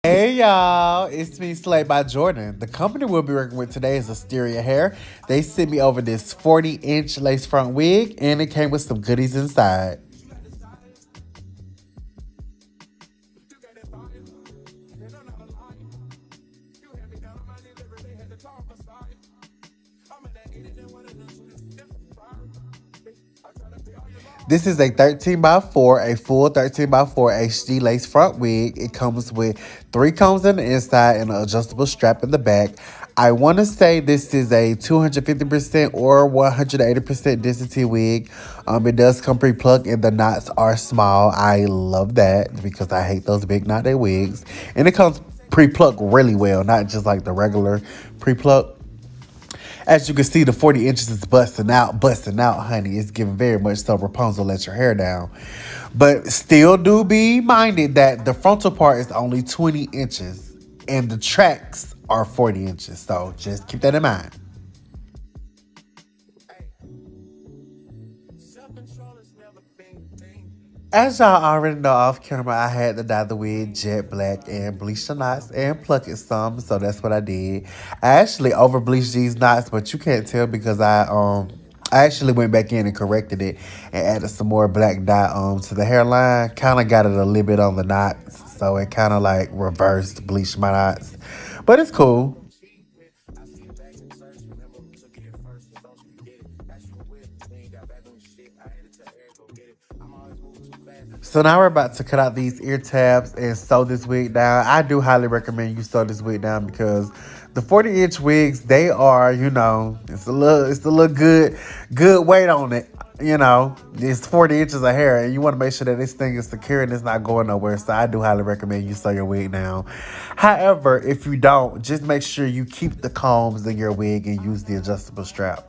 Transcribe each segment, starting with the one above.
Hey y'all, it's me, Slay by Jordan. The company we'll be working with today is Asteria Hair. They sent me over this 40-inch lace front wig, and it came with some goodies inside. This is a 13 by 4, a full 13 by 4 HD lace front wig. It comes with 3 combs on the inside and an adjustable strap in the back. I want to say this is a 250% or 180% density wig. It does come pre-plucked and the knots are small. I love that because I hate those big knotted wigs. And it comes pre-plucked really well, not just like the regular pre-pluck. As you can see, the 40 inches is busting out, honey. It's giving very much so Rapunzel, let your hair down. But still do be minded that the frontal part is only 20 inches and the tracks are 40 inches. So just keep that in mind. As y'all already know off camera, I had to dye the wig jet black and bleach the knots and pluck it some. So that's what I did. I actually over bleached these knots, but you can't tell because I actually went back in and corrected it and added some more black dye to the hairline. Kind of got it a little bit on the knots, so it kind of like reversed bleached my knots. But it's cool. So now we're about to cut out these ear tabs and sew this wig down. I do highly recommend you sew this wig down because the 40-inch wigs, they are, it's a little good weight on it. It's 40 inches of hair and you want to make sure that this thing is secure and it's not going nowhere. So I do highly recommend you sew your wig down. However, if you don't, just make sure you keep the combs in your wig and use the adjustable strap.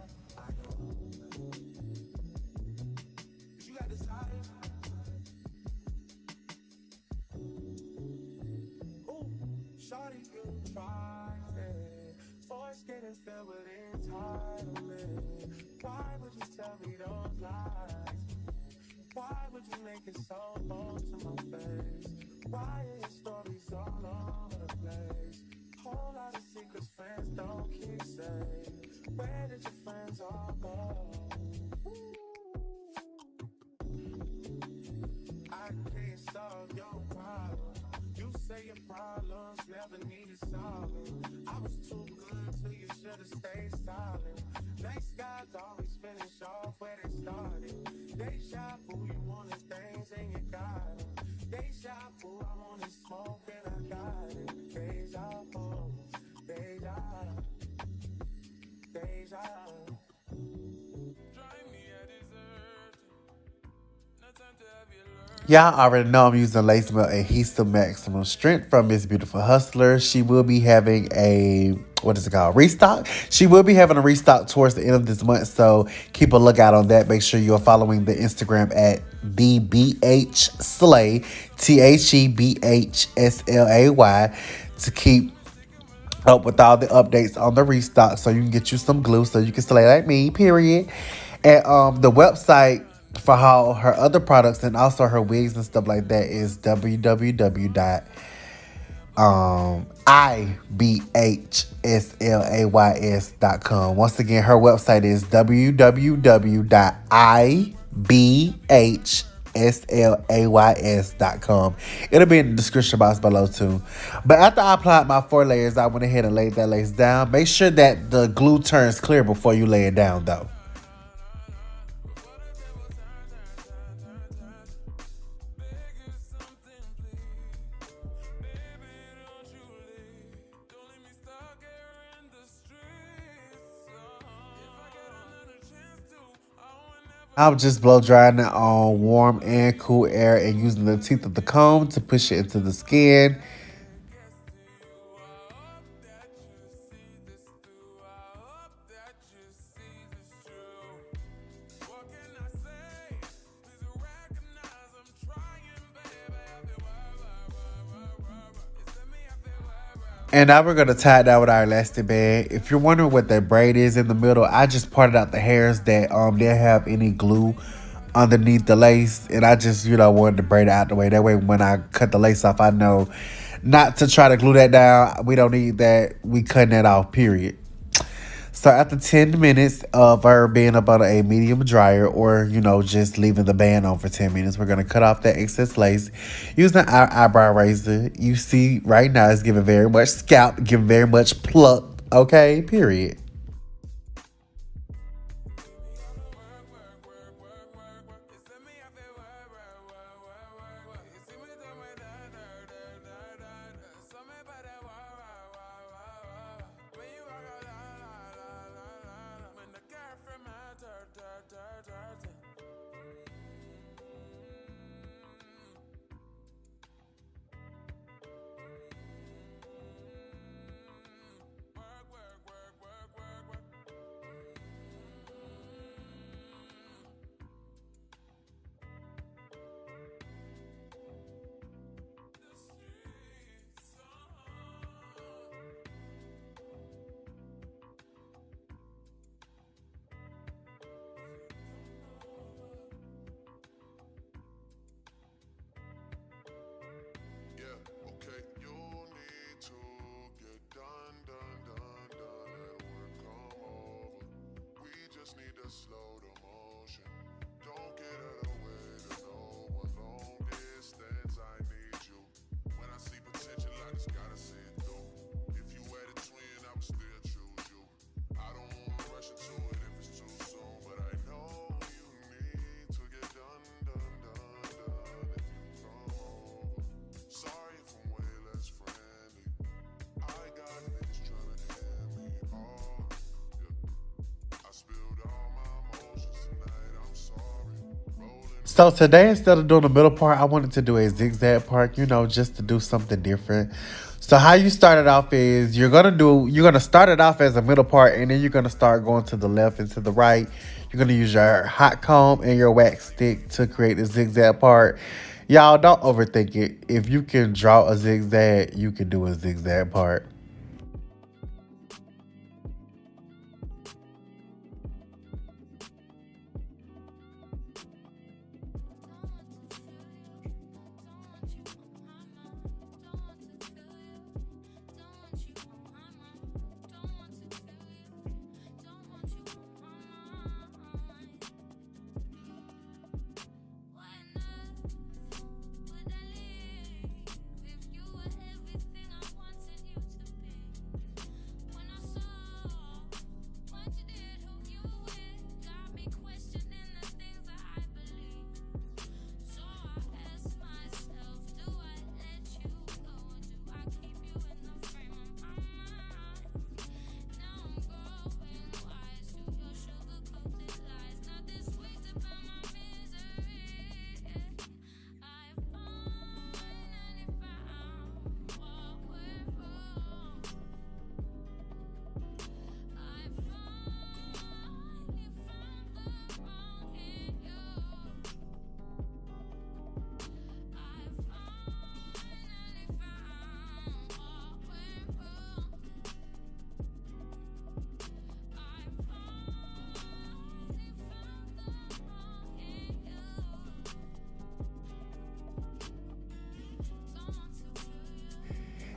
Y'all already know I'm using Lace Melt Adhesive Maximum Strength from Miss Beautiful Hustler. She will be having what is it called? Restock. She will be having a restock towards the end of this month, so keep a lookout on that. Make sure you're following the Instagram at TheBHSlay, TheBHSlay, to keep up with all the updates on the restock so you can get you some glue so you can slay like me, period. And the website for how her other products and also her wigs and stuff like that is www.ibhslays.com. Once again, her website is www.ibhslays.com. It'll be in the description box below too. But after I applied my 4 layers, I went ahead and laid that lace down. Make sure that the glue turns clear before you lay it down though. I'm just blow drying it on warm and cool air and using the teeth of the comb to push it into the skin. And now we're going to tie it down with our elastic band. If you're wondering what that braid is in the middle, I just parted out the hairs that didn't have any glue underneath the lace. And I just, wanted to braid it out the way. That way when I cut the lace off, I know Not to try to glue that down. We don't need that. We cutting that off, period. So after 10 minutes of her being up on a medium dryer or, just leaving the band on for 10 minutes, we're going to cut off that excess lace using our eyebrow razor. You see right now it's giving very much scalp, giving very much pluck. Okay, period. So today, instead of doing the middle part, I wanted to do a zigzag part, just to do something different. So how you start it off is you're gonna start it off as a middle part, and then you're gonna start going to the left and to the right. You're gonna use your hot comb and your wax stick to create the zigzag part. Y'all don't overthink it. If you can draw a zigzag, you can do a zigzag part.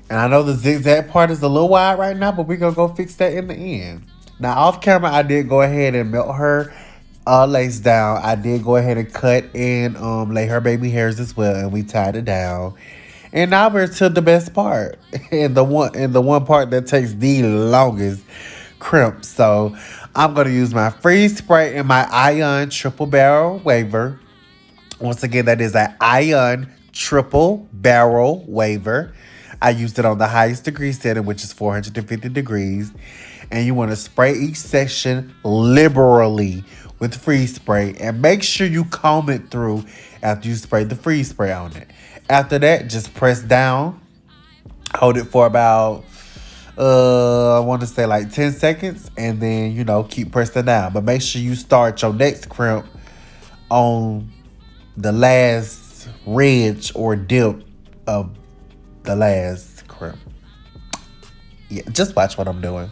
And I know the zigzag part is a little wide right now, but we're gonna go fix that in the end. Now off camera, I did go ahead and melt her lace down. I did go ahead and cut and lay her baby hairs as well, and we tied it down. And now we're to the best part, and the one part that takes the longest, crimp. So I'm gonna use my freeze spray and my ion triple barrel waver. Once again, that is an ion triple barrel waver. I used it on the highest degree setting, which is 450 degrees. And you want to spray each section liberally with freeze spray. And make sure you comb it through after you spray the freeze spray on it. After that, just press down. Hold it for about, I want to say like 10 seconds. And then, keep pressing down. But make sure you start your next crimp on the last ridge or dip of the last crimp. Yeah, just watch what I'm doing.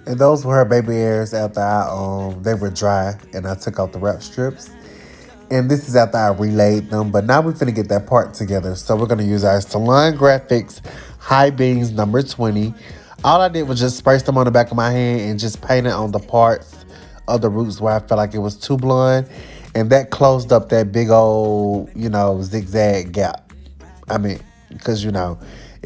And those were her baby hairs after they were dry and I took out the wrap strips. And this is after I relayed them, but now we're gonna get that part together. So we're gonna use our Salon Graphics High Beams number 20. All I did was just spray them on the back of my hand and just paint it on the parts of the roots where I felt like it was too blonde. And that closed up that big old, zigzag gap. I mean, because, it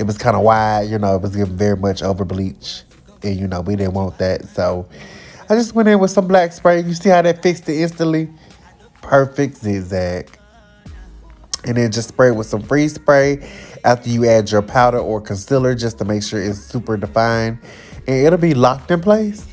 was kind of wide, it was getting very much over bleach. And, we didn't want that. So I just went in with some black spray. You see how that fixed it instantly? Perfect zigzag. And then just spray with some freeze spray after you add your powder or concealer just to make sure it's super defined. And it'll be locked in place.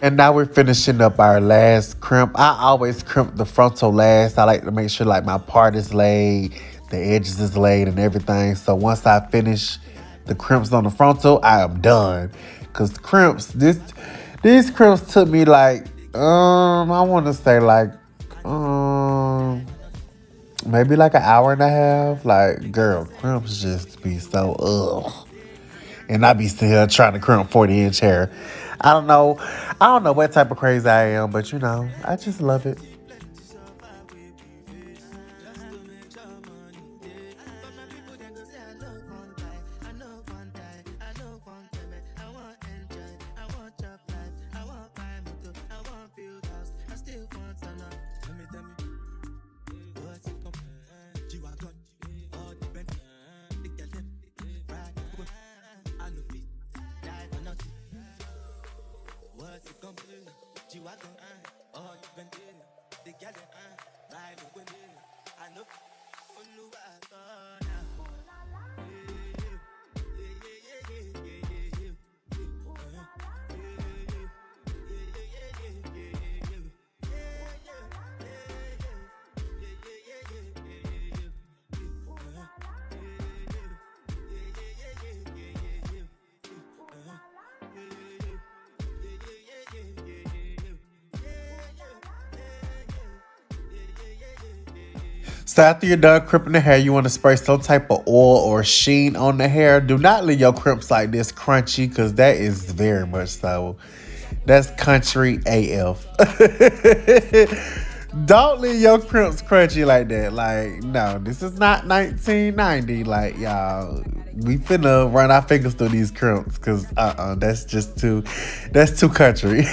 And now we're finishing up our last crimp. I always crimp the frontal last. I like to make sure like my part is laid, the edges is laid and everything. So once I finish the crimps on the frontal, I am done. Cause these crimps took me like, I wanna say like maybe like an hour and a half. Like, girl, crimps just be so ugh. And I be still trying to crimp 40-inch hair. I don't know. I don't know what type of crazy I am, but I just love it. So after you're done crimping the hair, you want to spray some type of oil or sheen on the hair. Do not leave your crimps like this crunchy, because that is very much so. That's country AF. Don't leave your crimps crunchy like that. Like, no, this is not 1990. Like, y'all, we finna run our fingers through these crimps, because that's too country.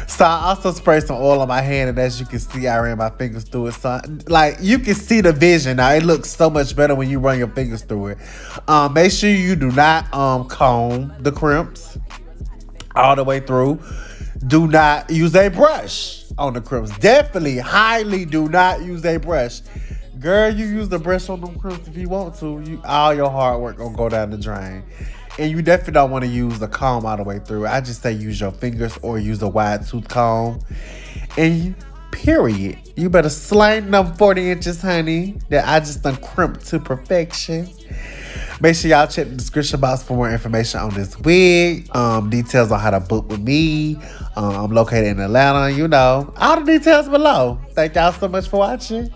So I also sprayed some oil on my hand, and as you can see, I ran my fingers through it. So, like, you can see the vision now. It looks so much better when you run your fingers through it. Make sure you do not comb the crimps all the way through. Do not use a brush on the crimps. Definitely, highly do not use a brush. Girl, you use the brush on them crimps if you want to. All your hard work gonna go down the drain. And you definitely don't want to use the comb all the way through. I just say use your fingers or use a wide tooth comb. And period. You better slang them 40 inches, honey, that I just done crimped to perfection. Make sure y'all check the description box for more information on this wig. Details on how to book with me. I'm located in Atlanta, all the details below. Thank y'all so much for watching.